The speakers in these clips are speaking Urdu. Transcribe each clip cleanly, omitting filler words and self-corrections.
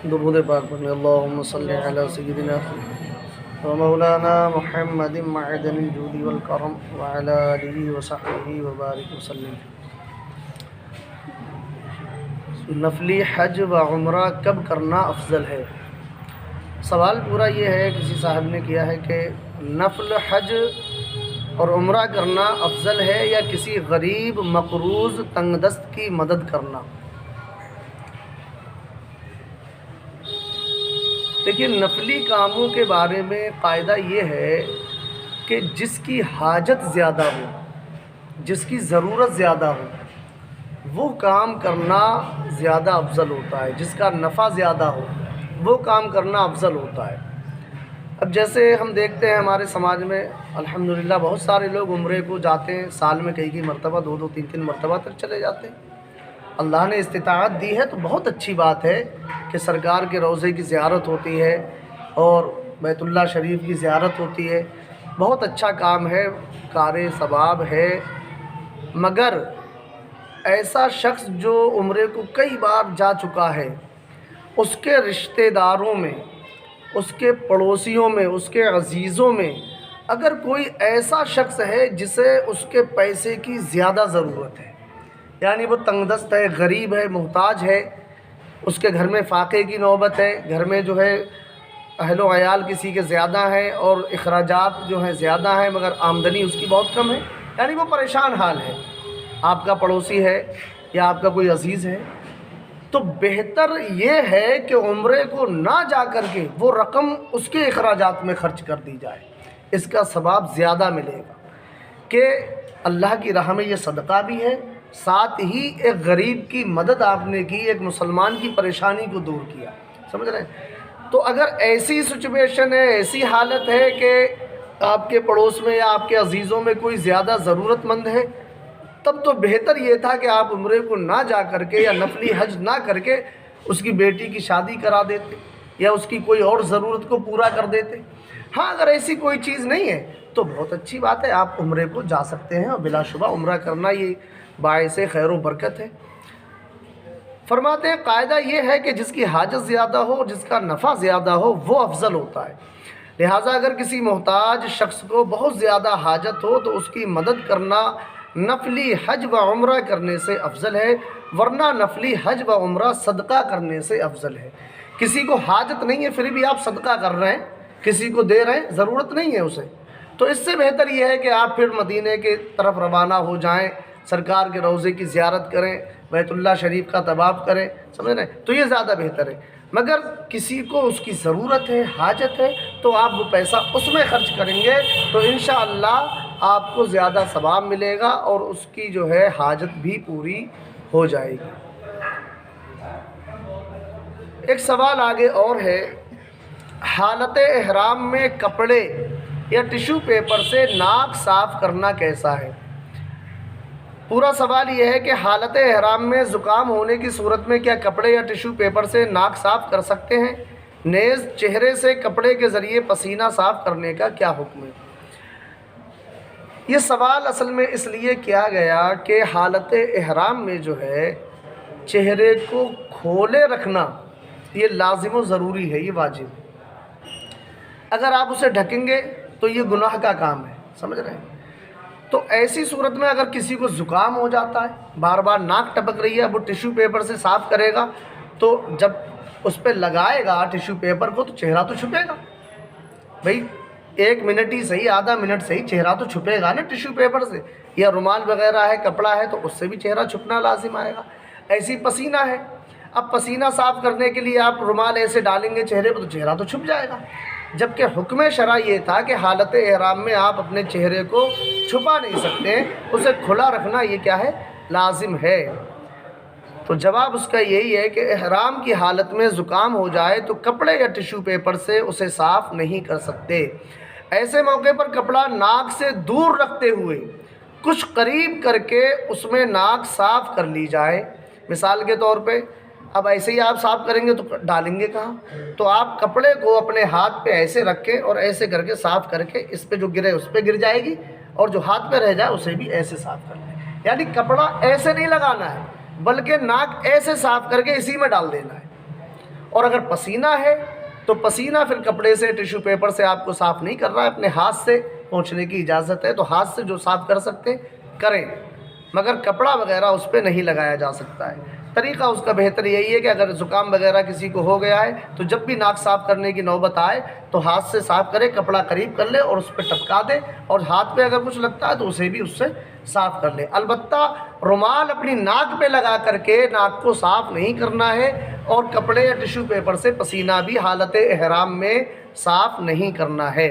درود پاک پڑھیں اللہم صلی علی سیدنا و مولانا محمد معدن الجود والکرم وعلی آلہ وصحبہ وبارک وسلم۔ نفلی حج و عمرہ کب کرنا افضل ہے؟ سوال پورا یہ ہے، کسی صاحب نے کیا ہے کہ نفل حج اور عمرہ کرنا افضل ہے یا کسی غریب مقروض تنگ دست کی مدد کرنا؟ دیکھیے، نفلی کاموں کے بارے میں قاعدہ یہ ہے کہ جس کی حاجت زیادہ ہو، جس کی ضرورت زیادہ ہو، وہ کام کرنا زیادہ افضل ہوتا ہے۔ جس کا نفع زیادہ ہو وہ کام کرنا افضل ہوتا ہے۔ اب جیسے ہم دیکھتے ہیں ہمارے سماج میں الحمدللہ بہت سارے لوگ عمرے کو جاتے ہیں، سال میں کئی مرتبہ، دو تین مرتبہ تک چلے جاتے ہیں۔ اللہ نے استطاعت دی ہے تو بہت اچھی بات ہے کہ سرکار کے روضے کی زیارت ہوتی ہے اور بیت اللہ شریف کی زیارت ہوتی ہے، بہت اچھا کام ہے، کار ثواب ہے۔ مگر ایسا شخص جو عمرے کو کئی بار جا چکا ہے، اس کے رشتہ داروں میں، اس کے پڑوسیوں میں، اس کے عزیزوں میں اگر کوئی ایسا شخص ہے جسے اس کے پیسے کی زیادہ ضرورت ہے، یعنی وہ تنگ دست ہے، غریب ہے، محتاج ہے، اس کے گھر میں فاقے کی نوبت ہے، گھر میں جو ہے اہل و عیال کسی کے زیادہ ہیں اور اخراجات جو ہیں زیادہ ہیں مگر آمدنی اس کی بہت کم ہے، یعنی وہ پریشان حال ہے، آپ کا پڑوسی ہے یا آپ کا کوئی عزیز ہے، تو بہتر یہ ہے کہ عمرے کو نہ جا کر کے وہ رقم اس کے اخراجات میں خرچ کر دی جائے، اس کا ثواب زیادہ ملے گا کہ اللہ کی راہ میں یہ صدقہ بھی ہے، ساتھ ہی ایک غریب کی مدد آپ نے کی، ایک مسلمان کی پریشانی کو دور کیا، سمجھ رہے ہیں؟ تو اگر ایسی سچویشن ہے، ایسی حالت ہے کہ آپ کے پڑوس میں یا آپ کے عزیزوں میں کوئی زیادہ ضرورت مند ہے، تب تو بہتر یہ تھا کہ آپ عمرے کو نہ جا کر کے یا نفلی حج نہ کر کے اس کی بیٹی کی شادی کرا دیتے یا اس کی کوئی اور ضرورت کو پورا کر دیتے۔ ہاں، اگر ایسی کوئی چیز نہیں ہے تو بہت اچھی بات ہے، آپ عمرے کو جا سکتے ہیں اور بلا شبہ عمرہ کرنا یہ باعث خیر و برکت ہے۔ فرماتے ہیں قاعدہ یہ ہے کہ جس کی حاجت زیادہ ہو، جس کا نفع زیادہ ہو، وہ افضل ہوتا ہے۔ لہٰذا اگر کسی محتاج شخص کو بہت زیادہ حاجت ہو تو اس کی مدد کرنا نفلی حج و عمرہ کرنے سے افضل ہے، ورنہ نفلی حج و عمرہ صدقہ کرنے سے افضل ہے۔ کسی کو حاجت نہیں ہے پھر بھی آپ صدقہ کر رہے ہیں، کسی کو دے رہے ہیں، ضرورت نہیں ہے اسے، تو اس سے بہتر یہ ہے کہ آپ پھر مدینے کے طرف روانہ ہو جائیں، سرکار کے روضے کی زیارت کریں، بیت اللہ شریف کا طواف کریں، سمجھ رہے ہیں؟ تو یہ زیادہ بہتر ہے۔ مگر کسی کو اس کی ضرورت ہے، حاجت ہے، تو آپ وہ پیسہ اس میں خرچ کریں گے تو انشاءاللہ آپ کو زیادہ ثواب ملے گا اور اس کی جو ہے حاجت بھی پوری ہو جائے گی۔ ایک سوال آگے اور ہے، حالت احرام میں کپڑے یا ٹیشو پیپر سے ناک صاف کرنا کیسا ہے؟ پورا سوال یہ ہے کہ حالت احرام میں زکام ہونے کی صورت میں کیا کپڑے یا ٹیشو پیپر سے ناک صاف کر سکتے ہیں؟ نیز چہرے سے کپڑے کے ذریعے پسینہ صاف کرنے کا کیا حکم ہے؟ یہ سوال اصل میں اس لیے کیا گیا کہ حالت احرام میں جو ہے چہرے کو کھولے رکھنا یہ لازم و ضروری ہے، یہ واجب ہے۔ اگر آپ اسے ڈھکیں گے تو یہ گناہ کا کام ہے، سمجھ رہے ہیں؟ تو ایسی صورت میں اگر کسی کو زکام ہو جاتا ہے، بار بار ناک ٹپک رہی ہے، اب وہ ٹیشو پیپر سے صاف کرے گا تو جب اس پہ لگائے گا ٹیشو پیپر کو تو چہرہ تو چھپے گا، بھئی 1 منٹ ہی صحیح، آدھا منٹ صحیح، چہرہ تو چھپے گا نا ٹیشو پیپر سے، یا رومال وغیرہ ہے، کپڑا ہے، تو اس سے بھی چہرہ چھپنا لازم آئے گا۔ ایسی پسینہ ہے، اب پسینہ صاف کرنے کے لیے آپ رومال ایسے ڈالیں گے چہرے پہ تو چہرہ تو چھپ جائے گا، جبکہ حکم شرع یہ تھا کہ حالت احرام میں آپ اپنے چہرے کو چھپا نہیں سکتے، اسے کھلا رکھنا یہ کیا ہے؟ لازم ہے۔ تو جواب اس کا یہی ہے کہ احرام کی حالت میں زکام ہو جائے تو کپڑے یا ٹیشو پیپر سے اسے صاف نہیں کر سکتے۔ ایسے موقع پر کپڑا ناک سے دور رکھتے ہوئے کچھ قریب کر کے اس میں ناک صاف کر لی جائے۔ مثال کے طور پہ اب ایسے ہی آپ صاف کریں گے تو ڈالیں گے کہاں؟ تو آپ کپڑے کو اپنے ہاتھ پہ ایسے رکھیں اور ایسے کر کے صاف کر کے اس پہ جو گرے اس پہ گر جائے گی، اور جو ہاتھ پہ رہ جائے اسے بھی ایسے صاف کر لیں، یعنی کپڑا ایسے نہیں لگانا ہے بلکہ ناک ایسے صاف کر کے اسی میں ڈال دینا ہے، اور اگر پسینہ ہے تو پسینہ پھر کپڑے سے ٹیشو پیپر سے آپ کو صاف نہیں کرنا ہے، اپنے ہاتھ سے پونچھنے کی اجازت ہے، تو ہاتھ سے جو صاف کر سکتے کریں، مگر کپڑا وغیرہ اس پہ نہیں لگایا جا سکتا ہے۔ طریقہ اس کا بہتر یہی ہے کہ اگر زکام وغیرہ کسی کو ہو گیا ہے تو جب بھی ناک صاف کرنے کی نوبت آئے تو ہاتھ سے صاف کرے، کپڑا قریب کر لے اور اس پہ ٹپکا دے، اور ہاتھ پہ اگر کچھ لگتا ہے تو اسے بھی اس سے صاف کر لے۔ البتہ رومال اپنی ناک پہ لگا کر کے ناک کو صاف نہیں کرنا ہے، اور کپڑے یا ٹیشو پیپر سے پسینہ بھی حالت احرام میں صاف نہیں کرنا ہے۔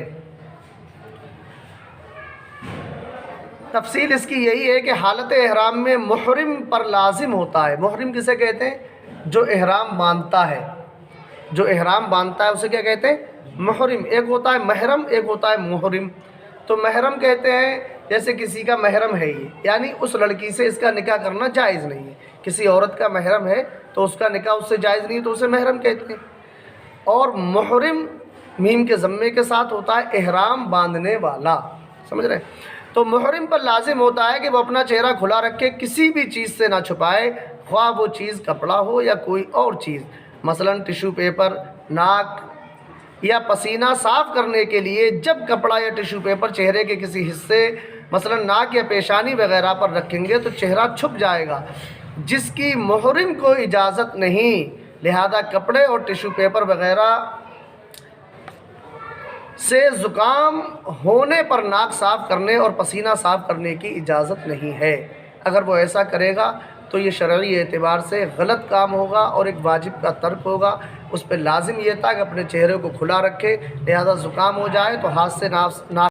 تفصیل اس کی یہی ہے کہ حالت احرام میں محرم پر لازم ہوتا ہے۔ محرم کسے کہتے ہیں؟ جو احرام باندھتا ہے، جو احرام باندھتا ہے اسے کیا کہتے ہیں؟ محرم۔ ایک ہوتا ہے محرم، ایک ہوتا ہے محرم۔ تو محرم کہتے ہیں جیسے کسی کا محرم ہے یہ، یعنی اس لڑکی سے اس کا نکاح کرنا جائز نہیں ہے، کسی عورت کا محرم ہے تو اس کا نکاح اس سے جائز نہیں ہے تو اسے محرم کہتے ہیں۔ اور محرم میم کے ضمے کے ساتھ ہوتا ہے احرام باندھنے والا، سمجھ رہے ہیں؟ تو محرم پر لازم ہوتا ہے کہ وہ اپنا چہرہ کھلا رکھے، کسی بھی چیز سے نہ چھپائے، خواہ وہ چیز کپڑا ہو یا کوئی اور چیز، مثلا ٹیشو پیپر، ناک یا پسینہ صاف کرنے کے لیے جب کپڑا یا ٹیشو پیپر چہرے کے کسی حصے مثلا ناک یا پیشانی وغیرہ پر رکھیں گے تو چہرہ چھپ جائے گا، جس کی محرم کو اجازت نہیں، لہذا کپڑے اور ٹیشو پیپر وغیرہ سے زکام ہونے پر ناک صاف کرنے اور پسینہ صاف کرنے کی اجازت نہیں ہے۔ اگر وہ ایسا کرے گا تو یہ شرعی اعتبار سے غلط کام ہوگا اور ایک واجب کا ترک ہوگا۔ اس پہ لازم یہ تھا کہ اپنے چہرے کو کھلا رکھے، لہذا زکام ہو جائے تو ہاتھ سے ناک